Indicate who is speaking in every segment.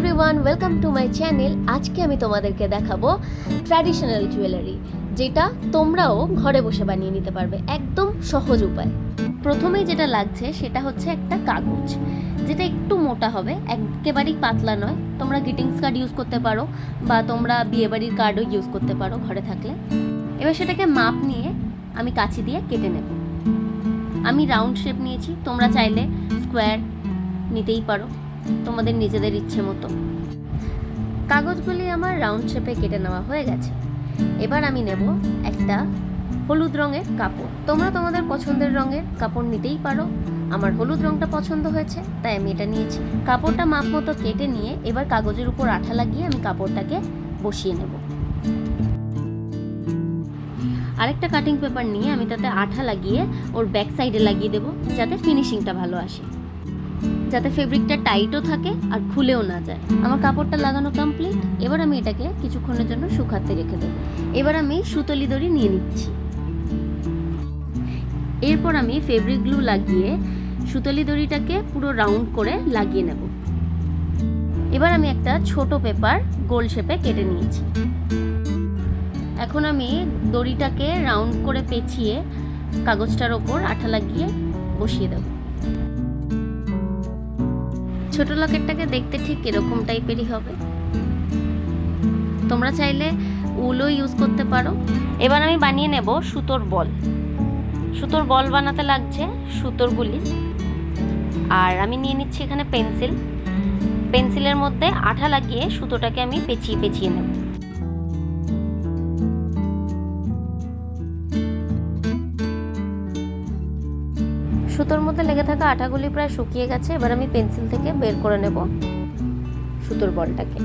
Speaker 1: Everyone, welcome to my channel. আজকে আমি তোমাদেরকে দেখাবো ট্র্যাডিশনাল জুয়েলারি, যেটা তোমরাও ঘরে বসে বানিয়ে নিতে পারবে একদম সহজ উপায়। প্রথমেই যেটা লাগছে সেটা হচ্ছে একটা কাগজ, যেটা একটু মোটা হবে, একেবারেই পাতলা নয়। তোমরা গ্রিটিংস কার্ড ইউজ করতে পারো বা তোমরা বিয়েবাড়ির কার্ডও ইউজ করতে পারো ঘরে থাকলে। এবার সেটাকে মাপ নিয়ে আমি কাঁচি দিয়ে কেটে নেব। আমি রাউন্ড শেপ নিয়েছি, তোমরা চাইলে স্কোয়ার নিতেই পারো তোমাদের নিজেদের ইচ্ছে মতো। কাগজগুলি আমার রাউন্ড শেপে কেটে নেওয়া হয়ে গেছে। এবার আমি নেব একটা হলুদ রঙের কাপড়। তোমরা তোমাদের পছন্দের রঙের কাপড় নিতেই পারো। আমার হলুদ রঙটা পছন্দ হয়েছে তাই আমি এটা নিয়েছি। কাপড়টা মাপ মতো কেটে নিয়ে এবার কাগজের উপর আঠা লাগিয়ে আমি কাপড়টাকে বসিয়ে নেব। আরেকটা কাটিং পেপার নিয়ে আমি তাতে আঠা লাগিয়ে ওর ব্যাক সাইডে লাগিয়ে দেবো, যাতে ফিনিশিংটা ভালো আসে, যাতে ফেব্রিকটা টাইটও থাকে আর খুলেও না যায়। আমার কাপড়টা লাগানো কমপ্লিট। এবার আমি এটাকে কিছুক্ষণের জন্য শুকাতে রেখে দেব। এবার আমি সুতলি দড়ি নিয়ে নিচ্ছি। এরপর আমি ফেব্রিক গ্লু লাগিয়ে সুতলি দড়িটাকে পুরো রাউন্ড করে লাগিয়ে নেব। এবার আমি একটা ছোট পেপার গোল শেপে কেটে নিয়েছি। এখন আমি দড়িটাকে রাউন্ড করে পেঁচিয়ে কাগজটার ওপর আঠা লাগিয়ে বসিয়ে দেব। ছোট লকেটটাকে দেখতে ঠিক এরকম টাইপেরই হবে। তোমরা চাইলে উলও ইউজ করতে পারো। এবার আমি বানিয়ে নেব সুতোর বল। সুতোর বল বানাতে লাগছে সুতোর গুলি, আর আমি নিয়ে নিচ্ছি এখানে পেন্সিল। পেন্সিলের মধ্যে আঠা লাগিয়ে সুতোটাকে আমি পেঁচিয়ে পেঁচিয়ে নেব। সুতোর মধ্যে লেগে থাকা আঠাগুলি প্রায় শুকিয়ে গেছে। এবার আমি পেন্সিল থেকে বের করে নেব সুতোর বলটাকে।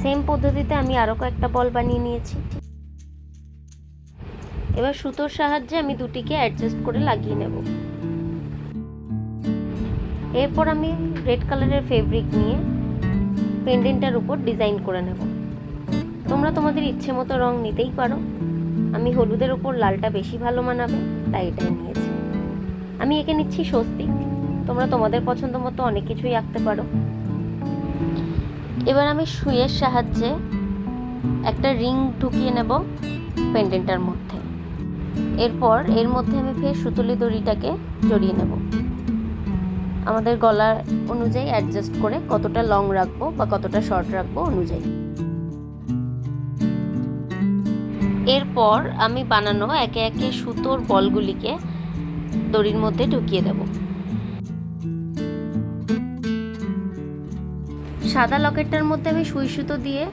Speaker 1: সেম পদ্ধতিতে আমি আরো কয়েকটা বল বানিয়ে নিয়েছি। এবার সুতোর সাহায্যে আমি দুটিকে অ্যাডজাস্ট করে লাগিয়ে নেব। এরপর আমি রেড কালারের ফেব্রিক নিয়ে পেন্ডেন্টটার উপর ডিজাইন করে নেব। তোমরা তোমাদের ইচ্ছে মতো রং নিতেই পারো। আমি হলুদের উপর লালটা বেশি ভালো মানাবে তাই এটাই নিয়েছি। আমি এঁকে নিচ্ছি স্বস্তিক। তোমরা তোমাদের পছন্দ মতো অনেক কিছুই আঁকতে পারো। এবার আমি সুইয়ের সাহায্যে একটা রিং ঢুকিয়ে নেব পেন্ডেন্টটার মধ্যে। এরপর এর মধ্যে আমি ফের সুতলি দড়িটাকে জড়িয়ে নেব। আমাদের গলা অনুযায়ী অ্যাডজাস্ট করে কতটা লং রাখবো বা কতটা শর্ট রাখবো অনুযায়ী। এরপর আমি বানানো একে একে সুতোর বলগুলিকে দড়ির মধ্যে ঢুকিয়ে দেব। সাদা লকেটটার মধ্যে আমি সুই সুতো দিয়ে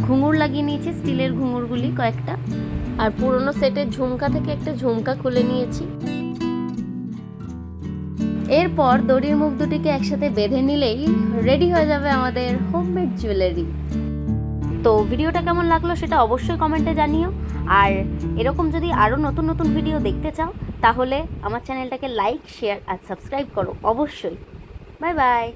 Speaker 1: ঘুঙুর লাগিয়ে নিয়েছি, স্টিলের ঘুঙুরগুলি কয়েকটা। আর পুরনো সেটের ঝুমকা থেকে একটা ঝুমকা খুলে নিয়েছি। এরপর দড়ির মুখ দুটিকে একসাথে বেঁধে নিলেই রেডি হয়ে যাবে আমাদের হোমমেড জুয়েলারি। তো ভিডিওটা কেমন লাগলো সেটা অবশ্যই কমেন্টে জানিও। আর এরকম যদি আরও নতুন নতুন ভিডিও দেখতে চাও তাহলে আমার চ্যানেলটাকে লাইক, শেয়ার আর সাবস্ক্রাইব করো অবশ্যই। Bye bye.